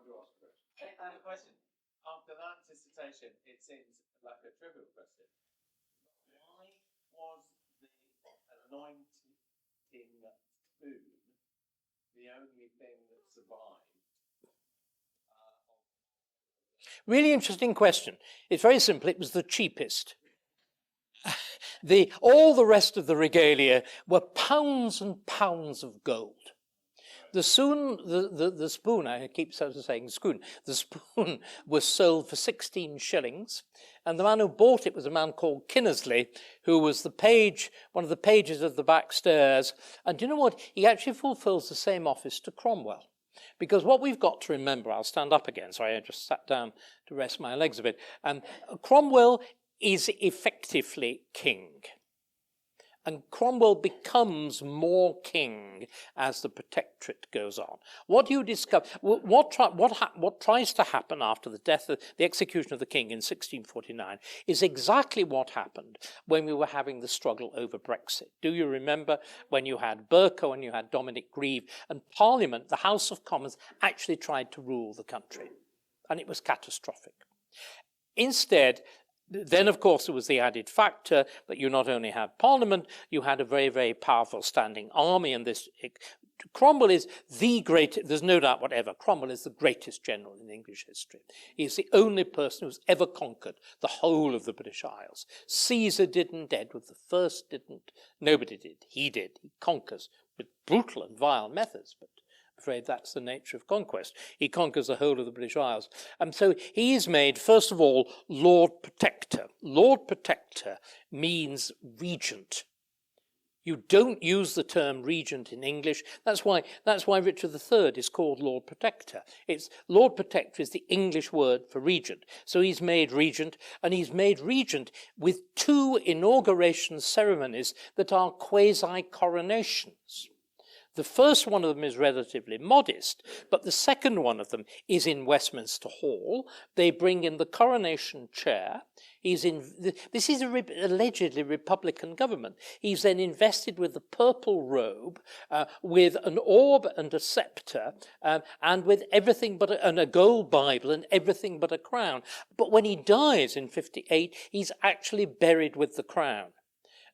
to ask a question. I have a question. After that dissertation, it seems like a trivial question. Why was the anointing spoon the only thing that survived? Really interesting question. It's very simple. It was the cheapest. All the rest of the regalia were pounds and pounds of gold. The spoon, I keep saying spoon, the spoon was sold for 16 shillings, and the man who bought it was a man called Kinnersley, who was one of the pages of the back stairs. And do you know what? He actually fulfills the same office to Cromwell. Because what we've got to remember, I'll stand up again, sorry, I just sat down to rest my legs a bit. Cromwell is effectively king. And Cromwell becomes more king as the protectorate goes on. What do you discover? What tries to happen after the death of the execution of the king in 1649 is exactly what happened when we were having the struggle over Brexit. Do you remember when you had Bercow and you had Dominic Grieve, and Parliament, the House of Commons, actually tried to rule the country, and it was catastrophic. Instead, then, of course, there was the added factor that you not only had Parliament, you had a very, very powerful standing army, and Cromwell is the greatest, there's no doubt whatever, Cromwell is the greatest general in English history. He is the only person who's ever conquered the whole of the British Isles. Caesar didn't, Edward I didn't, nobody did. He did. He conquers with brutal and vile methods, but I'm afraid that's the nature of conquest. He conquers the whole of the British Isles. And so he is made, first of all, Lord Protector. Lord Protector means regent. You don't use the term regent in English. That's why Richard III is called Lord Protector. Lord Protector is the English word for regent. So he's made regent, and he's made regent with 2 inauguration ceremonies that are quasi-coronations. The first one of them is relatively modest, but the second one of them is in Westminster Hall. They bring in the coronation chair. This is allegedly Republican government. He's then invested with the purple robe, with an orb and a scepter, and with everything but a gold Bible and everything but a crown. But when he dies in 58, he's actually buried with the crown.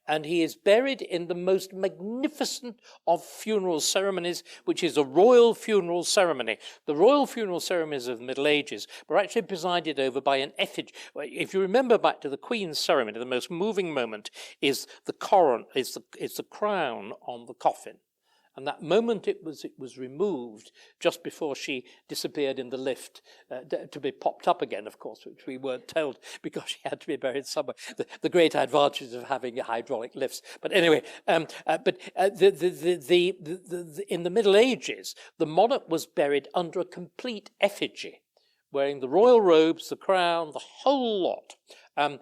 And he is buried in the most magnificent of funeral ceremonies, which is a royal funeral ceremony. The royal funeral ceremonies of the Middle Ages were actually presided over by an effigy. If you remember back to the Queen's ceremony, the most moving moment is the crown on the coffin. And that moment it was removed just before she disappeared in the lift, to be popped up again, of course, which we weren't told because she had to be buried somewhere. The great advantages of having hydraulic lifts. But anyway, in the Middle Ages, the monarch was buried under a complete effigy, wearing the royal robes, the crown, the whole lot. And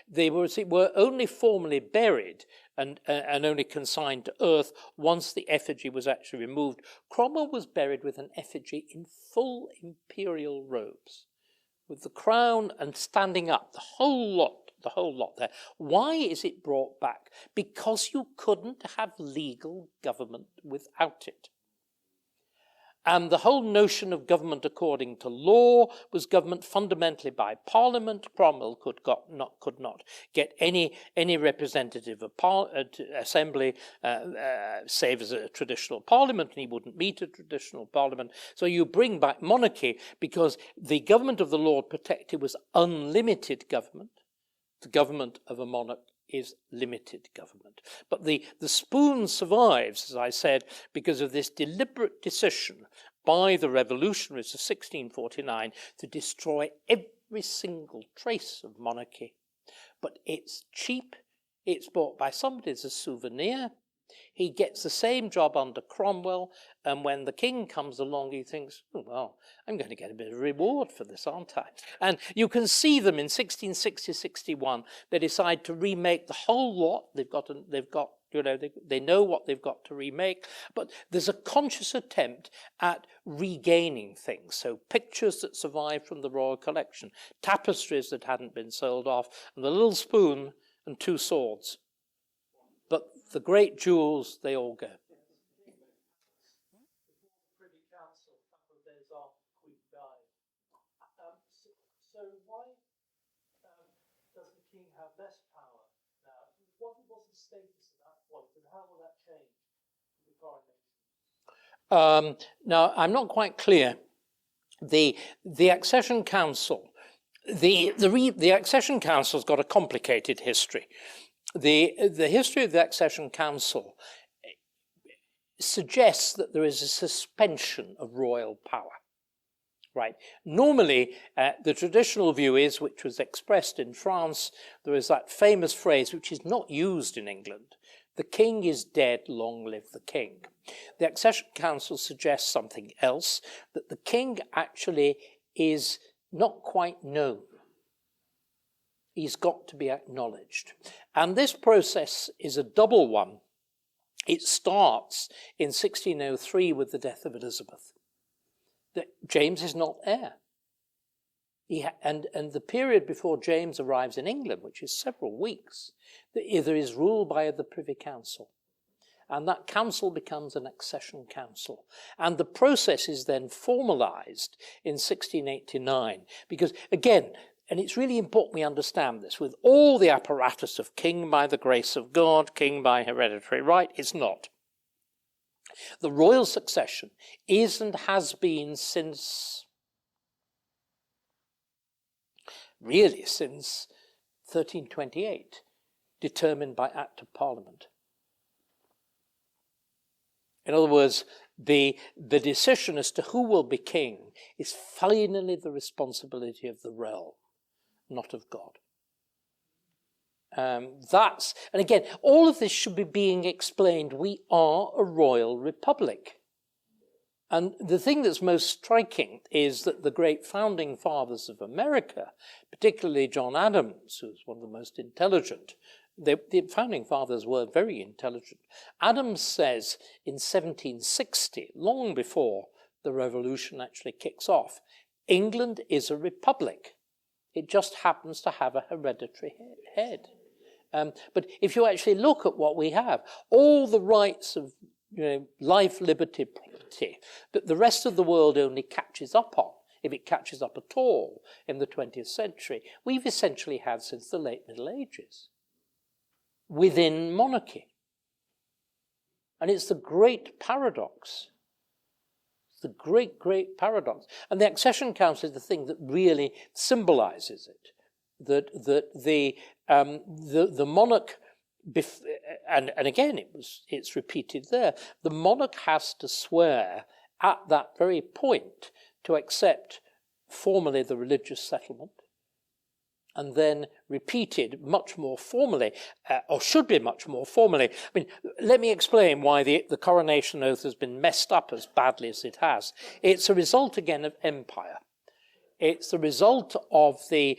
they were only formally buried and only consigned to earth once the effigy was actually removed. Cromwell was buried with an effigy in full imperial robes, with the crown and standing up, the whole lot there. Why is it brought back? Because you couldn't have legal government without it. And the whole notion of government according to law was government fundamentally by Parliament. Cromwell could not get any representative of assembly, save as a traditional Parliament, and he wouldn't meet a traditional Parliament. So you bring back monarchy because the government of the Lord Protector was unlimited government. The government of a monarch is limited government. But the spoon survives, as I said, because of this deliberate decision by the revolutionaries of 1649 to destroy every single trace of monarchy. But it's cheap, it's bought by somebody as a souvenir. He gets the same job under Cromwell, and when the king comes along, he thinks, oh, well, I'm going to get a bit of reward for this, aren't I? And you can see them in 1660-61. They decide to remake the whole lot. They know what they've got to remake, but there's a conscious attempt at regaining things. So pictures that survive from the royal collection, tapestries that hadn't been sold off, and the little spoon and 2 swords. But the great jewels, they all go. Privy Council, a couple of days after the Queen status at that point, and how will that change the coronation? Now, I'm not quite clear. The Accession Council, the Accession Council's got a complicated history. The history of the Accession Council suggests that there is a suspension of royal power. Right. Normally, the traditional view is, which was expressed in France, there is that famous phrase which is not used in England: "The king is dead, long live the king." The Accession Council suggests something else, that the king actually is not quite known. He's got to be acknowledged. And this process is a double one. It starts in 1603 with the death of Elizabeth. That James is not heir. And the period before James arrives in England, which is several weeks, there is rule by the Privy Council. And that council becomes an accession council. And the process is then formalized in 1689. Because, again, and it's really important we understand this, with all the apparatus of king by the grace of God, king by hereditary right, it's not. The royal succession is and has been since 1328, determined by Act of Parliament. In other words, the decision as to who will be king is finally the responsibility of the realm, not of God. And again, all of this should be being explained. We are a royal republic. And the thing that's most striking is that the great founding fathers of America, particularly John Adams, who's one of the most intelligent, the founding fathers were very intelligent. Adams says in 1760, long before the revolution actually kicks off, England is a republic. It just happens to have a hereditary head. But if you actually look at what we have, all the rights of life, liberty, property, that the rest of the world only catches up on, if it catches up at all in the 20th century, we've essentially had since the late Middle Ages, within monarchy. And it's the great paradox. It's the great, great paradox. And the Accession Council is the thing that really symbolizes it. That the monarch, and again it's repeated there, the monarch has to swear at that very point to accept formally the religious settlement, and then repeated much more formally, or should be much more formally. I mean, let me explain why the coronation oath has been messed up as badly as it has. It's a result again of empire. It's the result of the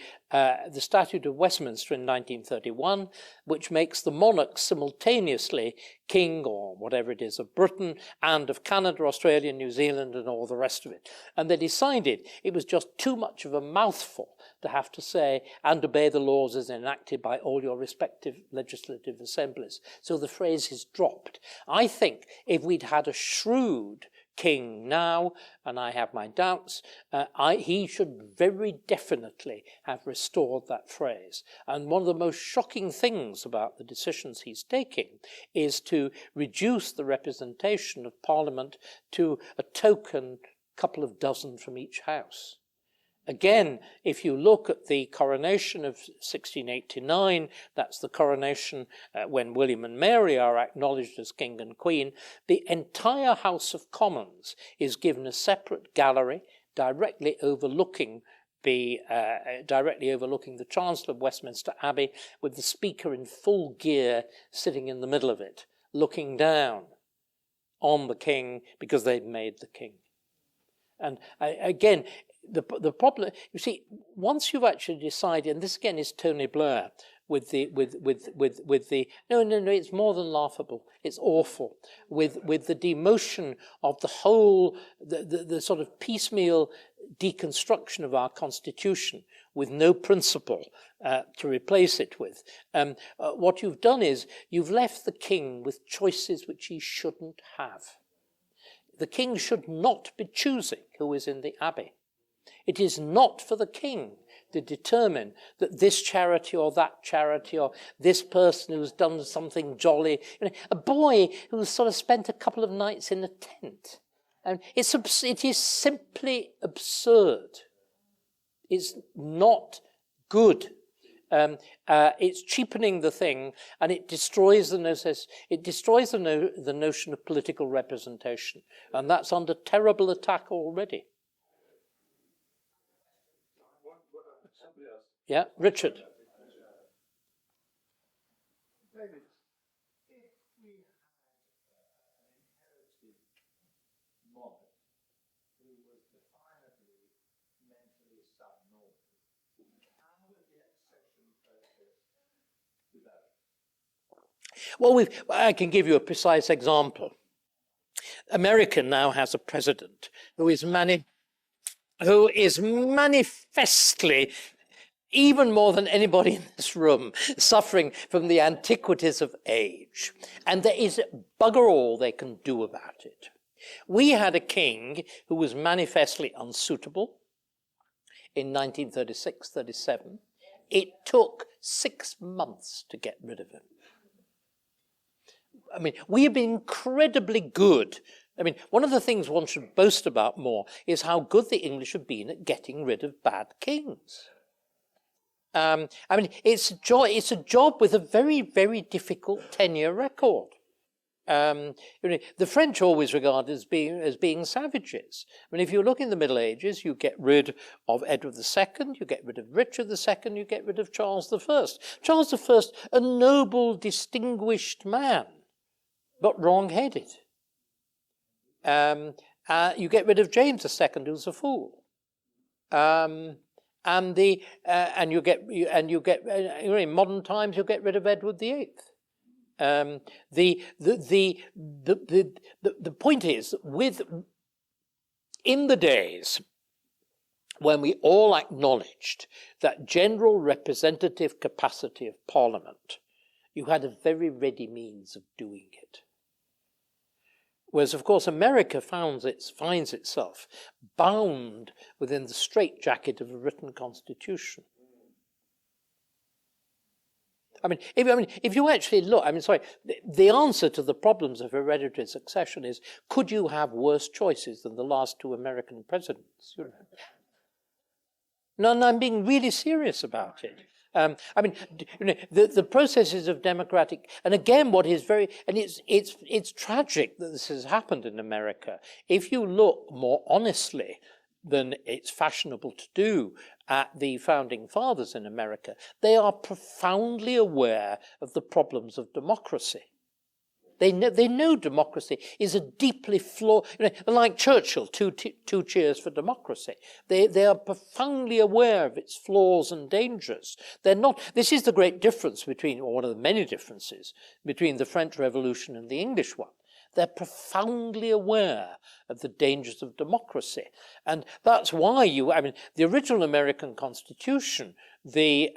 Statute of Westminster in 1931, which makes the monarch simultaneously king, or whatever it is, of Britain and of Canada, Australia, New Zealand, and all the rest of it. And they decided it was just too much of a mouthful to have to say, and obey the laws as enacted by all your respective legislative assemblies. So the phrase is dropped. I think if we'd had a shrewd king now, and I have my doubts, he should very definitely have restored that phrase. And one of the most shocking things about the decisions he's taking is to reduce the representation of Parliament to a token couple of dozen from each house. Again, if you look at the coronation of 1689, that's the coronation when William and Mary are acknowledged as king and queen, the entire House of Commons is given a separate gallery directly overlooking the Chancellor of Westminster Abbey, with the Speaker in full gear sitting in the middle of it, looking down on the king because they've made the king. And again, the problem, you see, once you've actually decided, and this again is Tony Blair with the no, it's more than laughable, it's awful, with the demotion of the whole, the sort of piecemeal deconstruction of our constitution with no principle to replace it with. What you've done is you've left the king with choices which he shouldn't have. The king should not be choosing who is in the abbey. It is not for the king to determine that this charity or that charity or this person who's done something jolly, a boy who's sort of spent a couple of nights in a tent. And it is simply absurd. It's not good. It's cheapening the thing, and it destroys the notion of political representation, and that's under terrible attack already. Yeah, Richard. David, if we had an inherited monarch who was definably mentally subnormal, how would the accession process develop? Well, I can give you a precise example. America now has a president who is manifestly, even more than anybody in this room, suffering from the antiquities of age. And there is bugger all they can do about it. We had a king who was manifestly unsuitable in 1936-37. It took 6 months to get rid of him. I mean, we have been incredibly good. I mean, one of the things one should boast about more is how good the English have been at getting rid of bad kings. I mean, it's a job with a very, very difficult 10-year record. The French always regarded as being savages. I mean, if you look in the Middle Ages, you get rid of Edward II, you get rid of Richard II, you get rid of Charles I. Charles I, a noble, distinguished man, but wrong-headed. You get rid of James II, who's a fool. In modern times you get rid of Edward VIII. The point is, in the days when we all acknowledged that general representative capacity of Parliament, you had a very ready means of doing it. Whereas, of course, America finds itself bound within the straitjacket of a written constitution. If you actually look, the answer to the problems of hereditary succession is, could you have worse choices than the last 2 American presidents? No, I'm being really serious about it. The processes of democratic, and again, what is it's tragic that this has happened in America. If you look more honestly than it's fashionable to do at the founding fathers in America, they are profoundly aware of the problems of democracy. They know democracy is a deeply flawed, like Churchill, two cheers for democracy. They are profoundly aware of its flaws and dangers. They're not, this is the great difference between, or one of the many differences, between the French Revolution and the English one. They're profoundly aware of the dangers of democracy. And that's why the original American Constitution, the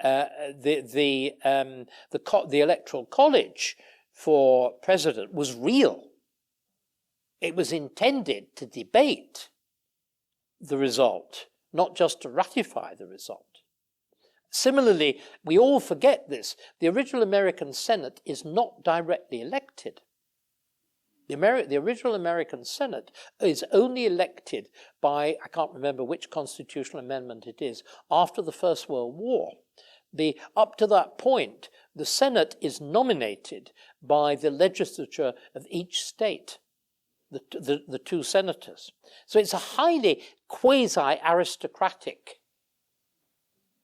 Electoral College for president was real. It was intended to debate the result, not just to ratify the result. Similarly, we all forget this. The original American Senate is not directly elected. The original American Senate is only elected by, I can't remember which constitutional amendment it is, after the First World War. Up to that point, the Senate is nominated by the legislature of each state, the 2 senators. So it's a highly quasi-aristocratic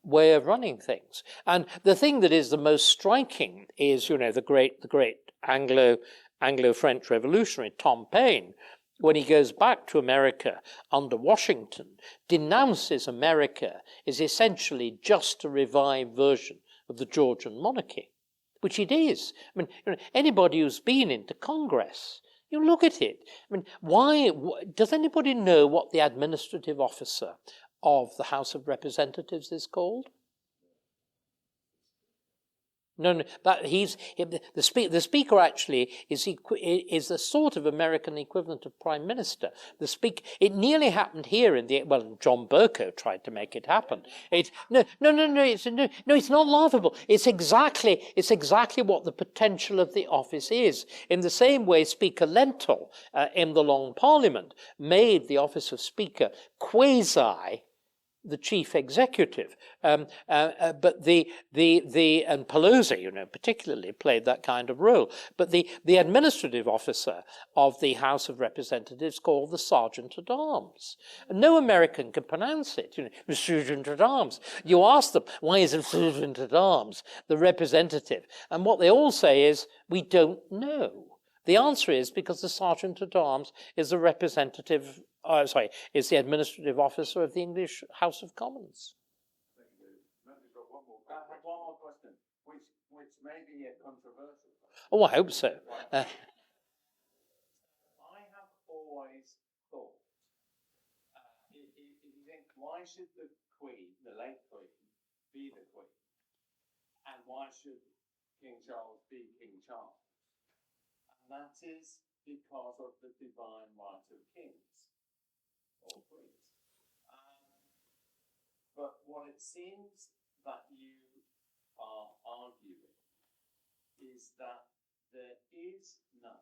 way of running things. And the thing that is the most striking is, the great Anglo-French revolutionary Tom Paine, when he goes back to America under Washington, denounces America as essentially just a revived version of the Georgian monarchy, which it is. Anybody who's been into Congress, you look at it. Why does anybody know what the administrative officer of the House of Representatives is called? No, but the speaker actually is a sort of American equivalent of prime minister. It nearly happened here John Bercow tried to make it happen. It's not laughable. It's exactly what the potential of the office is. In the same way, Speaker Lentil in the Long Parliament made the office of Speaker quasi the chief executive, but and Pelosi, particularly played that kind of role. But the administrative officer of the House of Representatives called the Sergeant at Arms. No American can pronounce it. The Sergeant at Arms. You ask them, why isn't Sergeant at Arms the representative? And what they all say is, we don't know. The answer is because the Sergeant at Arms is the representative. Is the administrative officer of the English House of Commons. Thank you, David. I have one more question, which may be a controversial question. Oh, I hope so. I have always thought, if you think, why should the Queen, the late Queen, be the Queen? And why should King Charles be King Charles? And that is because of the divine right of kings. Or queens. But what it seems that you are arguing is that there is no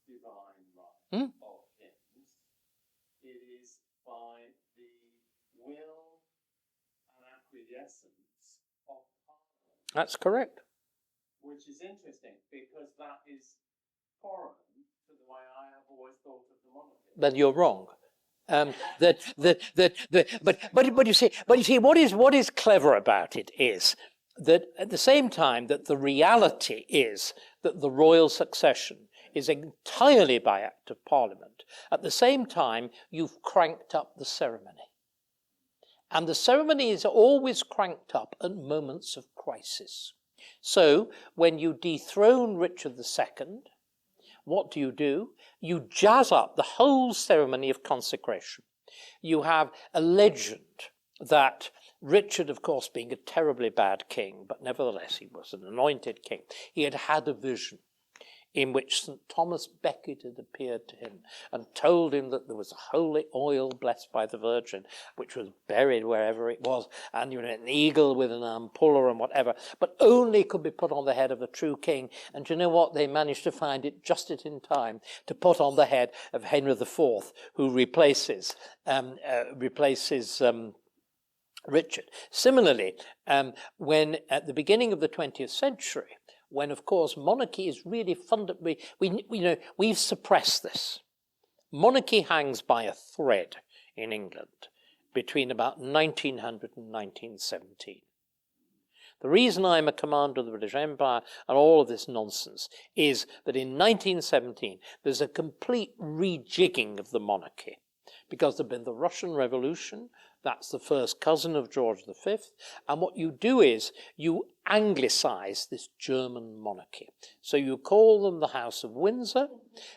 divine right of kings. It is by the will and acquiescence of Parliament. That's correct. Which is interesting because that is foreign to the way I have always thought of the monarchy. But you're wrong. But you see, what is clever about it is that at the same time that the reality is that the royal succession is entirely by act of Parliament, at the same time you've cranked up the ceremony. And the ceremony is always cranked up at moments of crisis. So when you dethrone Richard II, what do? You jazz up the whole ceremony of consecration. You have a legend that Richard, of course, being a terribly bad king, but nevertheless he was an anointed king, he had had a vision in which St. Thomas Becket had appeared to him and told him that there was a holy oil blessed by the Virgin, which was buried wherever it was, and an eagle with an ampulla and whatever, but only could be put on the head of a true king. And you know what? They managed to find it just in time to put on the head of Henry IV, who replaces Richard. Similarly, when at the beginning of the 20th century, when, of course, monarchy is really fundamentally, we've suppressed this. Monarchy hangs by a thread in England between about 1900 and 1917. The reason I'm a commander of the British Empire and all of this nonsense is that in 1917 there's a complete rejigging of the monarchy because there'd been the Russian Revolution. That's the first cousin of George V. And what you do is you Anglicize this German monarchy. So you call them the House of Windsor.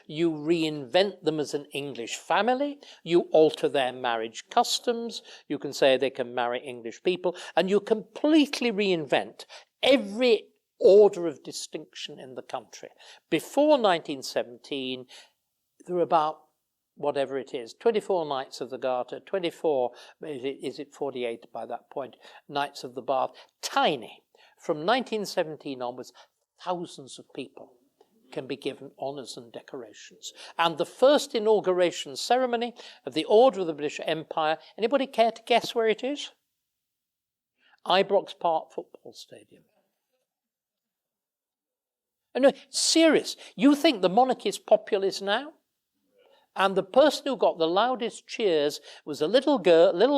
You reinvent them as an English family. You alter their marriage customs. You can say they can marry English people. And you completely reinvent every order of distinction in the country. Before 1917, there were about whatever it is, 24 Knights of the Garter, 24, is it 48 by that point, Knights of the Bath, tiny. From 1917 onwards, thousands of people can be given honours and decorations. And the first inauguration ceremony of the Order of the British Empire, anybody care to guess where it is? Ibrox Park Football Stadium. No, serious. You think the monarchy is populist now? And the person who got the loudest cheers was a little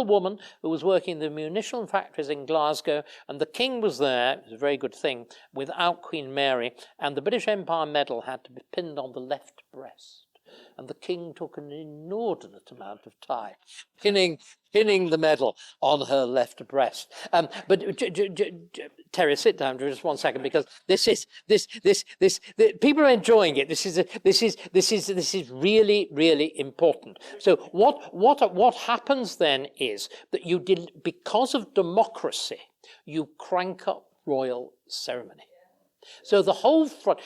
woman who was working in the munition factories in Glasgow, and the king was there, it was a very good thing, without Queen Mary, and the British Empire medal had to be pinned on the left breast. And the king took an inordinate amount of time pinning the medal on her left breast. But Terry, sit down for just 1 second, because people are enjoying it. This is really, really important. So what happens then is that because of democracy, you crank up royal ceremony. So the whole front,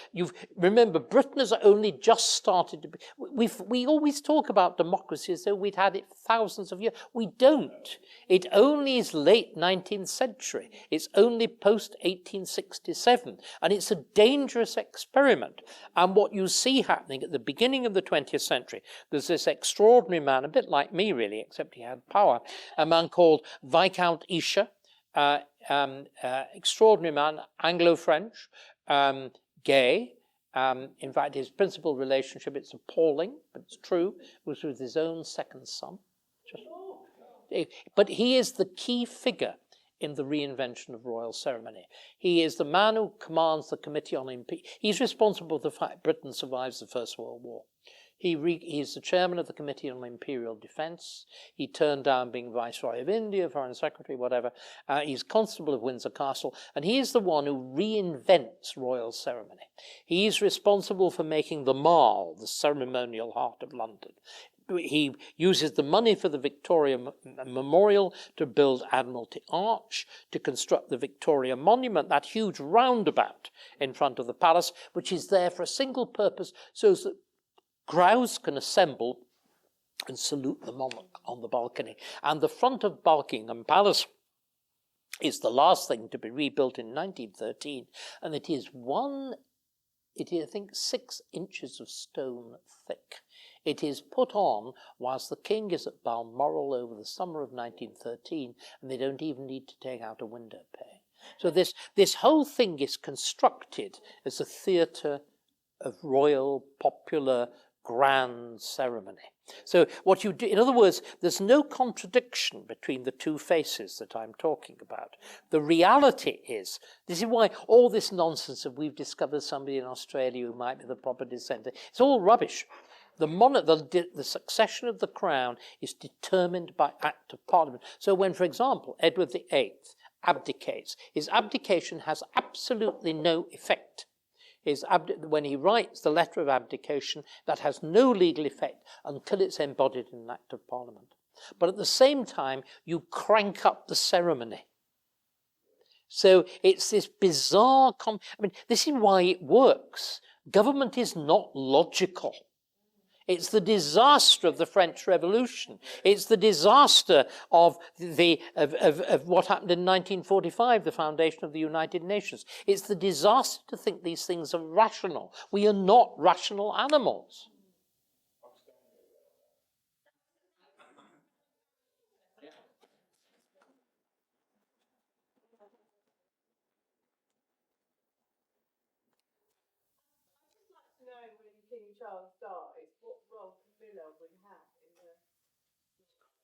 remember, Britain has only just started to be, we always talk about democracy as though we'd had it thousands of years. We don't. It only is late 19th century. It's only post 1867. And it's a dangerous experiment. And what you see happening at the beginning of the 20th century, there's this extraordinary man, a bit like me really, except he had power, a man called Viscount Isha, extraordinary man, Anglo-French, gay. In fact, his principal relationship, it's appalling, but it's true, was with his own second son. But he is the key figure in the reinvention of royal ceremony. He is the man who commands the Committee on Impeachment. He's responsible for the fact Britain survives the First World War. He's the chairman of the Committee on Imperial Defence. He turned down being Viceroy of India, Foreign Secretary, whatever. He's Constable of Windsor Castle, and he is the one who reinvents royal ceremony. He's responsible for making the Mall, the ceremonial heart of London. He uses the money for the Victoria Memorial to build Admiralty Arch, to construct the Victoria Monument, that huge roundabout in front of the palace, which is there for a single purpose, so that crowds can assemble and salute the monarch on the balcony. And the front of Buckingham Palace is the last thing to be rebuilt in 1913. And it is, I think, 6 inches of stone thick. It is put on whilst the king is at Balmoral over the summer of 1913, and they don't even need to take out a window pane. So this whole thing is constructed as a theatre of royal, popular, grand ceremony. So what you do, in other words, there's no contradiction between the two faces that I'm talking about. The reality is, this is why all this nonsense of we've discovered somebody in Australia who might be the proper descendant, it's all rubbish. The succession of the crown is determined by Act of Parliament. So when, for example, Edward VIII abdicates, his abdication has absolutely no effect. When he writes the letter of abdication, that has no legal effect until it's embodied in an Act of Parliament. But at the same time, you crank up the ceremony. So it's this bizarre... this is why it works. Government is not logical. It's the disaster of the French Revolution. It's the disaster of what happened in 1945, the foundation of the United Nations. It's the disaster to think these things are rational. We are not rational animals.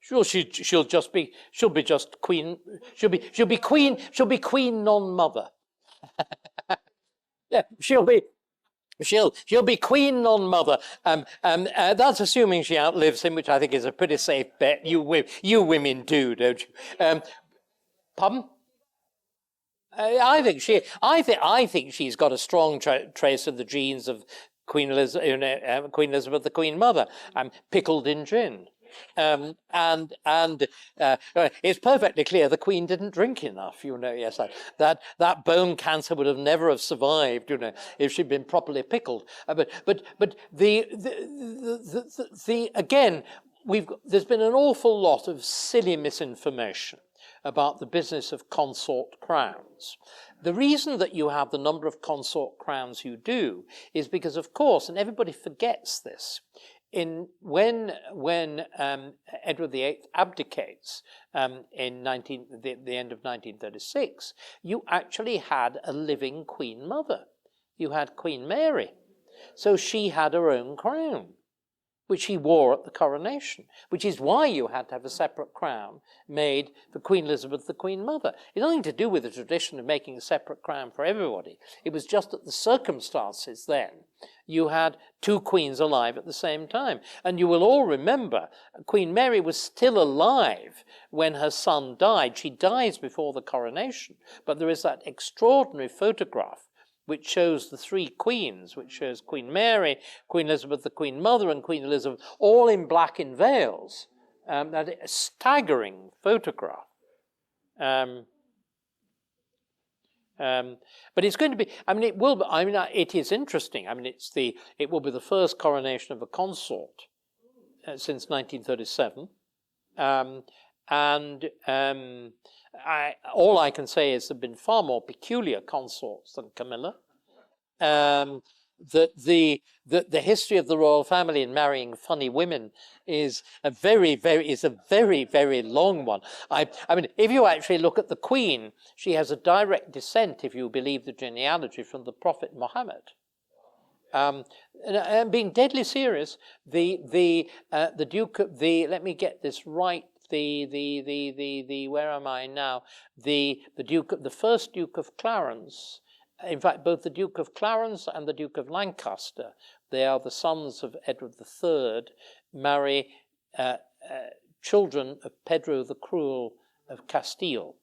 Sure, she'll be just queen. She'll be queen non-mother. Yeah, she'll be queen non-mother. That's assuming she outlives him, which I think is a pretty safe bet. You women do, don't you? Pardon? I think she's got a strong trace of the genes of Queen Elizabeth, the Queen Mother, pickled in gin. It's perfectly clear the Queen didn't drink enough, yes, that bone cancer would never have survived, if she'd been properly pickled. But again, there's been an awful lot of silly misinformation about the business of consort crowns. The reason that you have the number of consort crowns you do is because, of course, and everybody forgets this, when Edward VIII abdicates in the end of 1936, you actually had a living Queen Mother. You had Queen Mary. So she had her own crown, which he wore at the coronation, which is why you had to have a separate crown made for Queen Elizabeth, the Queen Mother. It's nothing to do with the tradition of making a separate crown for everybody. It was just that the circumstances then, you had 2 queens alive at the same time. And you will all remember, Queen Mary was still alive when her son died. She dies before the coronation, but there is that extraordinary photograph which shows the 3 queens, which shows Queen Mary, Queen Elizabeth, the Queen Mother, and Queen Elizabeth, all in black in veils. That is a staggering photograph. But it's going to be. I mean, it will. I mean, it is interesting. I mean, it will be the first coronation of a consort since 1937, all I can say is there have been far more peculiar consorts than Camilla. That the history of the royal family in marrying funny women is a very, very long one. I mean, if you actually look at the Queen, she has a direct descent, if you believe the genealogy, from the Prophet Muhammad. And being deadly serious, the Duke of the, let me get this right, where am I now? The first Duke of Clarence. In fact, both the Duke of Clarence and the Duke of Lancaster, they are the sons of Edward III, marry children of Pedro the Cruel of Castile.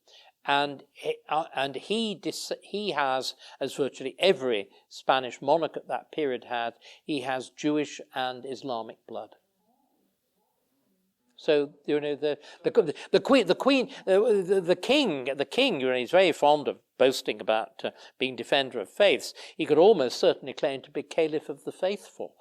And he has, as virtually every Spanish monarch at that period had, he has Jewish and Islamic blood. So you know the king. You know, he's very fond of boasting about being defender of faiths. He could almost certainly claim to be Caliph of the faithful.